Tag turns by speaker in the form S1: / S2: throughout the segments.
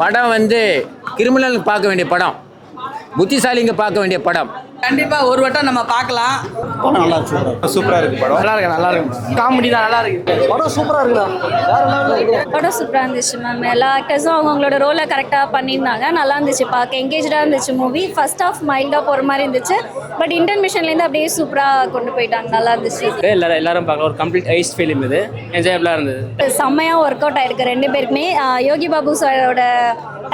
S1: படம் வந்து கிரிமினலுக்கு பார்க்க வேண்டிய படம், புத்திசாலிங்க பார்க்க வேண்டிய படம்.
S2: கண்டிப்பாக ஒரு வட்டம் நம்ம பார்க்கலாம்.
S3: படம் நல்லா இருக்கு, சூப்பராக இருக்கு. படம்
S2: நல்லா இருக்கு. காமெடி தான் நல்லா இருக்கு.
S3: படம் சூப்பராக இருக்குடா.
S4: படம் சூப்பராக இருந்துச்சு மேம். எல்லா ஆக்டர்ஸும் அவங்களோட ரோலை கரெக்டாக பண்ணியிருந்தாங்க. நல்லா இருந்துச்சு, பார்க்க எங்கேஜாக இருந்துச்சு மூவி. ஃபர்ஸ்ட் ஆஃப் மைல்டாக போகிற மாதிரி இருந்துச்சு, பட் இன்டர்மிஷன்லேருந்து அப்படியே சூப்பராக கொண்டு போயிட்டாங்க. நல்லா இருந்துச்சு.
S5: எல்லாரும் பார்க்கலாம். ஒரு கம்ப்ளீட் ஐஸ் ஃபிலிம் இது, என்ஜாயபிளாக இருந்தது.
S4: செம்மையாக ஒர்க் அவுட் ஆயிருக்கு ரெண்டு பேருக்குமே. யோகி பாபு சாரோட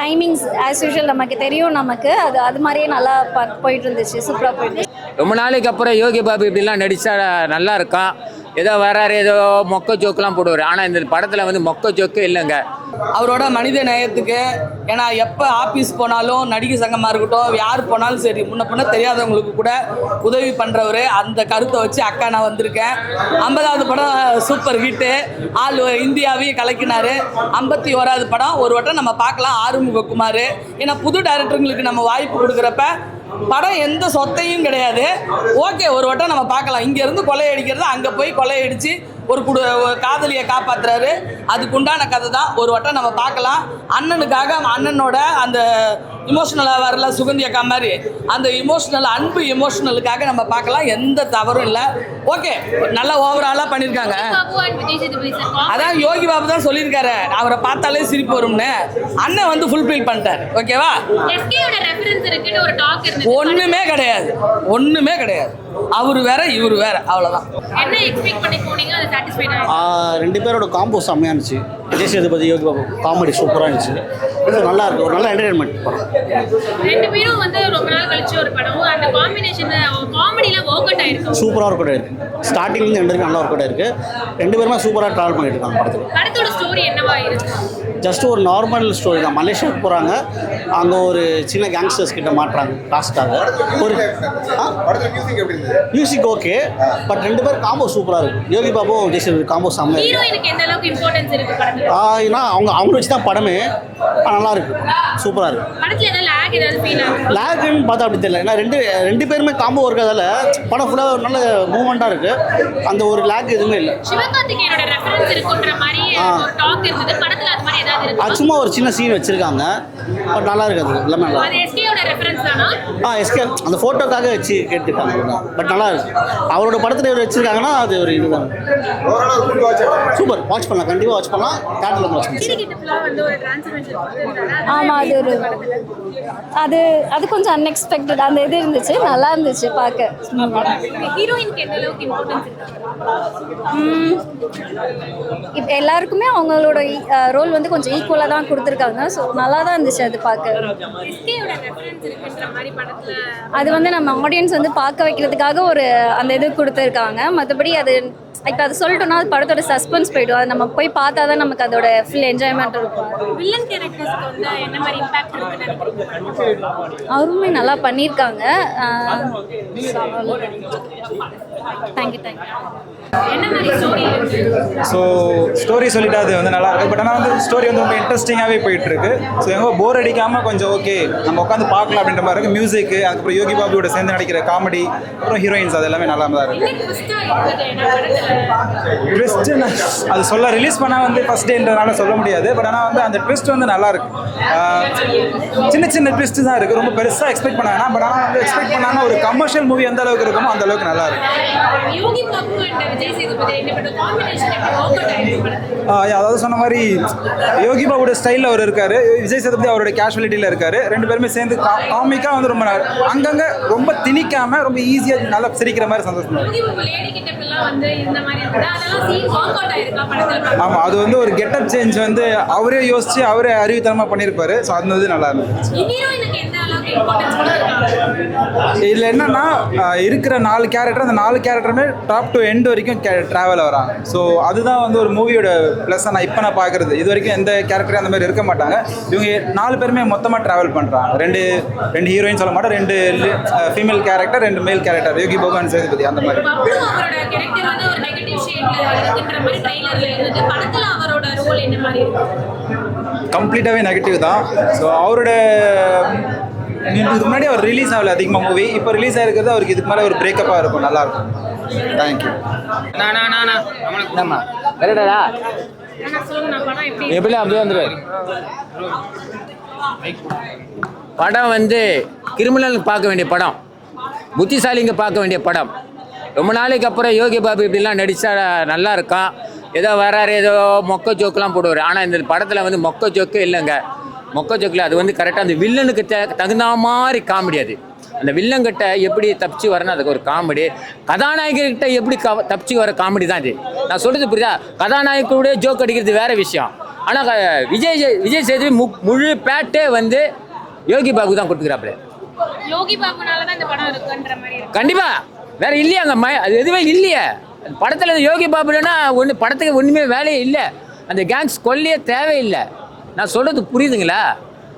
S4: டைமிங்ஸ் ஆஸ் யூஷுவல் நமக்கு தெரியும். நமக்கு அது மாதிரியே நல்லா போயிட்டு இருந்துச்சு, சூப்பராக போயிட்டு.
S1: ரொம்ப நாளைக்கு அப்புறம் யோகி பாபு இப்படிலாம் நடித்தா நல்லா இருக்கும். ஏதோ வராரு, ஏதோ மொக்க ஜோக்கெலாம் போடுவார். ஆனால் இந்த படத்தில் வந்து மொக்க ஜோக்கு இல்லைங்க.
S2: அவரோட மனித நேயத்துக்கு, ஏன்னா எப்போ ஆஃபீஸ் போனாலும் நடிகை சங்கமாக இருக்கட்டும், யார் போனாலும் சரி, முன்ன தெரியாதவங்களுக்கு கூட உதவி பண்ணுறவர். அந்த கருத்தை வச்சு அக்கா நான் வந்திருக்கேன். 50வது படம் சூப்பர் ஹிட்டு, ஆள் இந்தியாவையும் கலக்கினார். 51வது படம் ஒரு வட்டம் நம்ம பார்க்கலாம். ஆறுமுகக்குமார், ஏன்னா புது டைரக்டருங்களுக்கு நம்ம வாய்ப்பு கொடுக்குறப்ப படம் எந்த சொத்தையும் கிடையாது. ஓகே, ஒரு வட்டம் நம்ம பார்க்கலாம். இங்கேருந்து கொள்ளையடிக்கிறது அங்கே போய் கொள்ளையடிச்சு ஒரு காதலியை காப்பாற்றுறாரு. அதுக்குண்டான கதை தான். ஒரு வட்டம் நம்ம பார்க்கலாம். அண்ணனுக்காக அண்ணனோட அந்த இமோஷனலாக வரல, சுகந்தி அக்கா மாதிரி அந்த அன்பு இமோஷனலுக்காக நம்ம பார்க்கலாம். எந்த தவறும் இல்லை. ஓகே, நல்லா ஓவராலாக பண்ணியிருக்காங்க. அதான் யோகி பாபு தான் சொல்லியிருக்காரு, அவரை பார்த்தாலே சிரிப்பு வரும்னு. அண்ணன் வந்து ஃபுல்ஃபில் பண்ணிட்டார். ஓகேவா? ஒன்றுமே கிடையாது, ஒன்றுமே கிடையாது. அவர் வேற இவர் வேற, அவ்வளோதான்.
S3: ரெண்டு பேரோட காம்போ செம்மையாக இருந்துச்சு. விஜய் சேதுபதி, யோகி பாபு காமெடி சூப்பராக இருந்துச்சு. இது நல்லா இருக்கு, ஒரு நல்ல என்டர்டைன்மெண்ட் படம்.
S6: ரெண்டு பேரும் வந்து ரொம்ப நாள் கழிச்சு ஒரு படம், அந்த காம்பினேஷன் காமெடியில ஒர்க் அவுட் ஆயிருக்கு.
S3: சூப்பராக ஒர்க் அவுட் ஆயிருக்கு. ஸ்டார்டிங்லேருந்து ரெண்டு பேரும் நல்லா ஒர்க் அவுட் ஆயிருக்கு. ரெண்டு பேருமே சூப்பராக ட்ராவல் பண்ணிட்டு இருக்காங்க படத்தில்.
S6: படத்தோட ஸ்டோரி என்னவா இருக்கு?
S3: ஜஸ்ட் ஒரு நார்மல் ஸ்டோரி தான். மலேசியாவுக்கு போகிறாங்க, அங்கே ஒரு சின்ன கேங்ஸ்டர்ஸ் கிட்ட மாட்டுறாங்க காஸ்ட்டாக. ஒரு மியூசிக் ஓகே, பட் ரெண்டு பேரும் காம்போ சூப்பராக இருக்குது. யோகி பாபு, விஜய் சேதுபதி காம்போ செம்ம.
S6: ஹீரோயினுக்கு எந்த அளவுக்கு இம்பார்ட்டன்ஸ் இருக்கு படத்துல?
S3: ஏன்னா அவங்க வச்சு தான் படமே. நல்லா இருக்கு, சூப்பராக இருக்கு.
S6: படத்துல ஏதாவது லாக் ஏதாவது ஃபீல் ஆகுது?
S3: லாக்னு பார்த்தா அப்படி தெரியல. ஏன்னா ரெண்டு பேருமே காம்போ இருக்கிறதால படம் ஃபுல்லாக ஒரு நல்ல மூவ்மெண்ட்டாக இருக்குது. அந்த ஒரு லாக் எதுவுமே இல்லை.
S6: சிவகார்த்திகேயனோட ரெஃபரன்ஸ் இருக்குன்ற மாதிரி ஒரு டாக் இருந்தது. படத்துல அது மாதிரி ஏதாவது இருக்கு?
S3: அது சும்மா ஒரு சின்ன சீன் வச்சிருக்காங்க, பட் நல்லா இருக்கு. அது எல்லாமே நல்லா
S6: அது எஸ்கேயோட ரெஃபரன்ஸ் தானா?
S3: எஸ்கே அந்த ஃபோட்டோக்காக வச்சு கேட்டுருக்காங்க, பட் நல்லா இருக்கு. அவரோட படத்தில் வச்சிருக்காங்கன்னா அது ஒரு இதுதான். சூப்பர், வாட்ச் பண்ணலாம், கண்டிப்பாக வாட்ச் பண்ணலாம். தேட்டரில் வாட்ச் பண்ணலாம்.
S4: ஆமாம், அது கொஞ்சம் அன்எக்ஸ்பெக்டட். அந்த இது இருந்துச்சு, நல்லா இருந்துச்சு பார்க்க.
S6: ஹீரோயினுக்கு எந்த அளவுக்கு இம்பார்ட்டன்ஸ் இருக்கு?
S4: இப்போ எல்லாருக்குமே அவங்களோட ரோல் வந்து கொஞ்சம் ஈக்குவலாக தான் கொடுத்துருக்காங்க. ஸோ நல்லா தான் இருந்துச்சு அது பார்க்க.
S6: எஸ்கேயோட ரெஃபரன்ஸ் இருக்குன்ற மாதிரி படத்துல
S4: அது வந்து நம்ம ஆடியன்ஸ் வந்து பார்க்க வைக்கிறதுக்காக ஒரு அந்த இது கொடுத்துருக்காங்க. மற்றபடி அது இப்போ அது சொல்லிட்டோம்னா அது படத்தோட சஸ்பென்ஸ் போய்டும். அது நம்ம போய் பார்த்தா தான் நமக்கு அதோட ஃபுல் என்ஜாய்மெண்ட் இருக்கும்.
S6: வில்லன் கேரக்டர்ஸ்க்கு வந்து என்ன மாதிரி இம்பாக்ட் இருக்குன்னு நினைக்கிறீங்க?
S4: அவருமே நல்லா பண்ணியிருக்காங்க. தேங்க்யூ.
S6: என்ன மாதிரி ஸ்டோரி இருக்கு?
S7: ஸோ ஸ்டோரி சொல்லிட்டு அது வந்து நல்லா இருக்குது. பட் ஆனால் வந்து ஸ்டோரி வந்து ரொம்ப இன்ட்ரெஸ்டிங்காகவே போயிட்டுருக்கு. ஸோ எங்கே போர் அடிக்காமல் கொஞ்சம் ஓகே நம்ம உட்காந்து பார்க்கலாம் அப்படின்ற மாதிரி இருக்குது. மியூசிக்கு, அதுக்கப்புறம் யோகி பாபுவோட சேர்ந்து நடிக்கிற காமெடி, அப்புறம் ஹீரோயின்ஸ், அது எல்லாமே நல்லா தான் இருக்குது. ட்விஸ்ட்டு அது சொல்ல ரிலீஸ் பண்ணால் வந்து ஃபஸ்ட் டேன்றதுனால சொல்ல முடியாது. பட் ஆனால் வந்து அந்த ட்விஸ்ட் வந்து நல்லா இருக்கு. சின்ன ட்விஸ்ட்டு தான் இருக்குது, ரொம்ப பெருசாக எக்ஸ்பெக்ட் பண்ணாங்கன்னா. பட் ஆனால் வந்து எக்ஸ்பெக்ட் பண்ணாங்கன்னா ஒரு கமர்ஷியல் மூவி எந்த அளவுக்கு இருக்குமோ அந்த அளவுக்கு நல்லா இருக்கு.
S6: யோகி பாபு அண்ட் விஜய் சேதுபதி ரெண்டு காம்பினேஷன் எப்படி ஒர்க் அவுட் ஆயிருக்கு?
S7: அதாவது சொன்ன மாதிரி யோகி பாபுவோட ஸ்டைலில் அவர் இருக்காரு, விஜய் சேதுபதி அவரோட கேஷுவலிட்டியில் இருக்காரு. ரெண்டு பேருமே சேர்ந்து காமிக்காக வந்து ரொம்ப அங்கங்கே ரொம்ப திணிக்காம ரொம்ப ஈஸியாக நல்லா சிரிக்கிற மாதிரி சந்தோஷம். ஆமாம், அது வந்து ஒரு கெட்டப் சேஞ்ச் வந்து அவரே யோசிச்சு அவரே அறிவுத்தனமாக பண்ணியிருப்பாரு. ஸோ அது வந்து நல்லா இருந்துச்சு. இதில் என்னன்னா இருக்கிற 4 கேரக்டர், அந்த 4 கேரக்டருமே டாப் டு எண்ட் வரைக்கும் ட்ராவல் வராங்க. ஸோ அதுதான் வந்து ஒரு மூவியோட ப்ளஸ். நான் பார்க்குறது இது வரைக்கும் எந்த கேரக்டரும் அந்த மாதிரி இருக்க மாட்டாங்க. இவங்க 4 பேருமே மொத்தமாக ட்ராவல் பண்ணுறாங்க. ரெண்டு ஹீரோயின் சொல்ல மாட்டேன், 2 ஃபீமேல் கேரக்டர், 2 மேல் கேரக்டர், யோகி பாபு அண்ட் சேதுபதி. அந்த மாதிரி கம்ப்ளீட்டாகவே நெகட்டிவ் தான். ஸோ அவரோட இதுக்கு முன்னாடி அவர் ரிலீஸ் ஆகலை அதிகமாக மூவி. இப்போ ரிலீஸ் ஆகிருக்கிறது அவருக்கு இதுக்கு மேலே ஒரு பிரேக்கப்பாக இருக்கும், நல்லாயிருக்கும். தேங்க்யூ.
S6: ஆனா சொல்லுங்க படம் எப்படி
S1: எப்படி அப்படியே வந்துடுவார். படம் வந்து கிரிமினலுக்கு பார்க்க வேண்டிய படம், புத்திசாலிங்க பார்க்க வேண்டிய படம். ரொம்ப நாளைக்கு அப்புறம் யோகி பாபு இப்படிலாம் நடித்தா நல்லா இருக்கான். ஏதோ வராரு, ஏதோ மொக்க ஜோக்கெலாம் போடுவார். ஆனால் இந்த படத்தில் வந்து மொக்க ஜோக்கு இல்லைங்க. மொக்க ஜோக்கில் அது வந்து கரெக்டாக அந்த வில்லனுக்கு தகுந்த மாதிரி காமெடி. அது அந்த வில்லங்கிட்ட எப்படி தப்பிச்சு வரணும், அதுக்கு ஒரு காமெடி. கதாநாயகர்கிட்ட எப்படி தப்பிச்சு வர காமெடி தான் இது. நான் சொல்கிறது புரியுதா? கதாநாயகோட ஜோக் அடிக்கிறது வேறு விஷயம். ஆனால் விஜய் சேதுபதி முழு பேட்டே வந்து யோகி பாபு தான் கொடுத்துக்கிறாப்புல.
S6: யோகி பாபுனால தான் இந்த படம் இருக்குன்ற மாதிரி இருக்கு.
S1: கண்டிப்பா வேற இல்லையா அங்கே அது எதுவுமே இல்லையே படத்தில். யோகி பாபு இல்லைன்னா படத்துக்கு ஒன்றுமே வேலையே இல்லை. அந்த கேங்ஸ் கொல்லையே தேவையில்லை. நான் சொல்கிறது புரியுதுங்களா?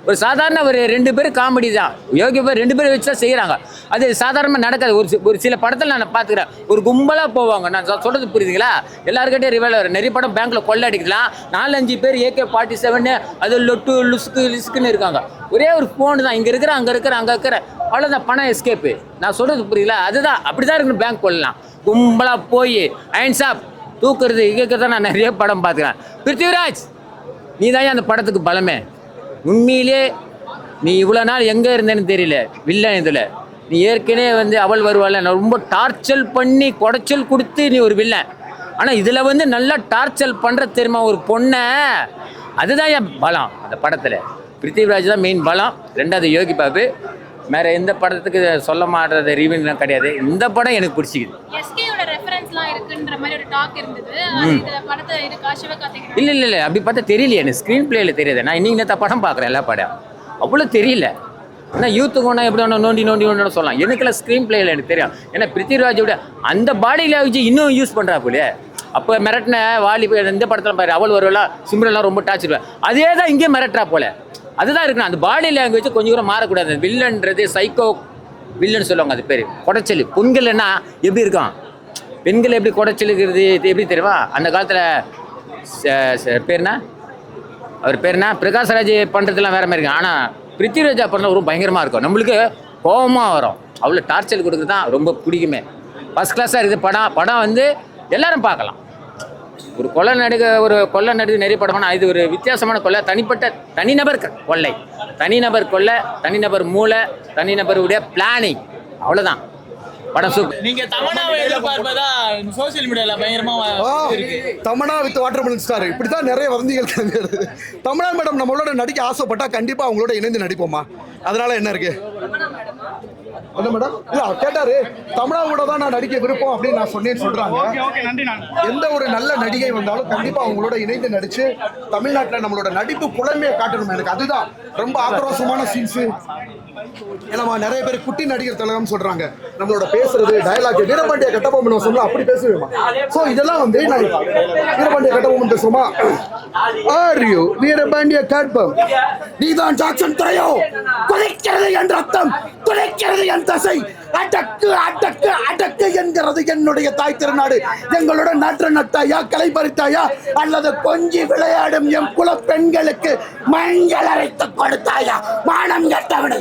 S1: ஒரு சாதாரண ஒரு 2 பேர் காமெடி தான். யோகி பாபு 2 பேர் வச்சு தான் செய்கிறாங்க. அது சாதாரணமாக நடக்காது. ஒரு சில படத்தில் நான் பார்த்துக்கிறேன், ஒரு கும்பலாக போவாங்க. நான் சொல்கிறது புரியுதுங்களா? எல்லாருக்கிட்டே ரிவால்வர், நிறைய படம் பேங்க்கில் கொள்ளை அடிக்கலாம். 4-5 பேர் AK-47 அது லொட்டு லுஸ்க்குன்னு இருக்காங்க. ஒரே ஒரு ஃபோனு தான், இங்கே இருக்கிற அங்கே இருக்கிற அவ்வளோதான், பணம் எஸ்கேப்பு. நான் சொல்கிறது புரியுதுங்களா? அதுதான் அப்படி தான் இருக்கணும். பேங்க் கொள்ளலாம் கும்பலாக போய் அயன் ஷாப் தூக்குறது இயக்கிறத நான் நிறைய படம் பார்த்துக்கிறேன். பிருத்திவிராஜ், நீ தான் அந்த படத்துக்கு பலமே. உண்மையிலே நீ இவ்வளோ நாள் எங்கே இருந்தேன்னு தெரியல வில்லன் இதில். நீ ஏற்கனவே வந்து அவள் வருவாள், நான் ரொம்ப டார்ச்சல் பண்ணி குடைச்சல் கொடுத்து நீ ஒரு வில்லன். ஆனால் இதில் வந்து நல்லா டார்ச்சல் பண்ணுற தெரியுமா ஒரு பொண்ணை. அதுதான் என் பலம் அந்த படத்தில். பிருத்திவிராஜ் தான் மெயின் பலம். 2வது யோகி பாபு. வேறு எந்த படத்துக்கு சொல்ல மாட்டது ரிவ்யூலாம் கிடையாது. இந்த படம் எனக்கு பிடிச்சிக்குது.
S6: எஸ்கேயோட ரெஃபரன்ஸ்லாம் இருக்குன்ற மாதிரி ஒரு டாக் இருந்தது. இந்த படத்தை இருக்கா சிவகார்த்திகேயன்?
S1: இல்லை அப்படி பார்த்தா தெரியலையே. எனக்கு ஸ்க்ரீன் பிளேயில் தெரியாது. நான் இன்னைக்கு நேற்று படம் பார்க்குறேன், எல்லா படம் அவ்வளோ தெரியல. ஆனால் யூத்துக்கு ஒன்றா எப்படி ஒன்று நோண்டி சொல்லலாம். எனக்குலாம் ஸ்க்ரீன் பிளேயில் எனக்கு தெரியும். ஏன்னா பிருத்திவிராஜோட அந்த பாடியில் வச்சு இன்னும் யூஸ் பண்ணுறா போலே. அப்போ மிரட்டின வாலி இந்த படத்தில் பாரு, அவள் வருவலாம், சிம்ரன்லாம் ரொம்ப டாச்சிருவேன். அதே தான் இங்கே மிரட்டுறா போல. அதுதான் இருக்கணும். அந்த பாடி லாங்குவேஜ் கொஞ்சம் கூட மாறக்கூடாது. வில்லன்றது சைக்கோ வில்லன்னு சொல்லுவாங்க. அது பேர் குடைச்சல். பெண்கள்னா எப்படி இருக்கும், பெண்கள் எப்படி குடைச்சலுக்கிறது எப்படி தெரியுமா? அந்த காலத்தில் பேர்னா அவர் பேர்னா பிரகாஷ்ராஜ் பண்ணுறதுலாம் வேறு மாதிரி இருக்கும். ஆனால் பிருத்திவிராஜா பண்ணால் ரொம்ப பயங்கரமாக இருக்கும். நம்மளுக்கு கோபமாக வரும். அவ்வளோ டார்ச்சல் கொடுக்குறது தான் ரொம்ப பிடிக்குமே. ஃபஸ்ட் கிளாஸாக இருக்குது படம் வந்து எல்லாரும் பார்க்கலாம். ஒரு கொலை நடிகை நிறைய படம்னா இது ஒரு வித்தியாசமான கொலை. தனிநபர் கொள்ளை, தனிநபர் கொள்ளை, தனிநபர் மூளை, தனிநபருடைய பிளானிங். அவ்வளோதான் படம் சூப்பர்.
S8: நீங்க தமன்னாவை எதிர்பார்ப்பதா சோசியல் மீடியால பயங்கரமா இருக்கு.
S9: தமன்னா வித் வாட்டர்மெலன் ஸ்டார் இப்படித்தான் நிறைய வதந்திகள் கிளம்பிடுது. தமன்னா மேடம் நம்மளோட நடிக்க ஆசைப்பட்டா கண்டிப்பா அவங்களோட இணைந்து நடிப்போமா? அதனால என்ன இருக்கு? என்ன மேடம் இல்ல கேட்டாரு, தமன்னா கூட தான் நான் நடிக்க விருப்பம் அப்படின்னு நான் சொன்னேன்னு சொல்றாங்க. எந்த ஒரு நல்ல நடிகை வந்தாலும் கண்டிப்பா அவங்களோட இணைந்து நடிச்சு தமிழ்நாட்டில் நம்மளோட நடிப்பு புலமையை காட்டணும். எனக்கு அதுதான் ரொம்ப ஆக்ரோஷமான சீன்ஸ். ஏன்னா நிறைய பேர் குட்டி நடிகர் திலகம் சொல்றாங்க, நம்மளோட பேசுறது டயலாக் வீரபாண்டிய கட்டபொம்மன் சொல்ல அப்படி பேசுவேமா. சோ இதெல்லாம் வந்து நான் வீரபாண்டிய கட்டபொம்மன் பேசுவோமா, ஆரியோ வீரபாண்டிய கட்பம் நீதான் ஜாக்சன் துறையோ, குலைக்கிறது என் ரத்தம், துளைக்கிறது என் தசை, அடக்கு அடக்கு அடக்கு என்கிறது என்னுடைய தாய் திருநாடு. எங்களோட நாற்று நட்டாயா, களை பறித்தாயா, அல்லது கொஞ்சி விளையாடும் என் குல பெண்களுக்கு மஞ்சள் அரைத்து கொடுத்தாயா? மானம் கட்டவனை.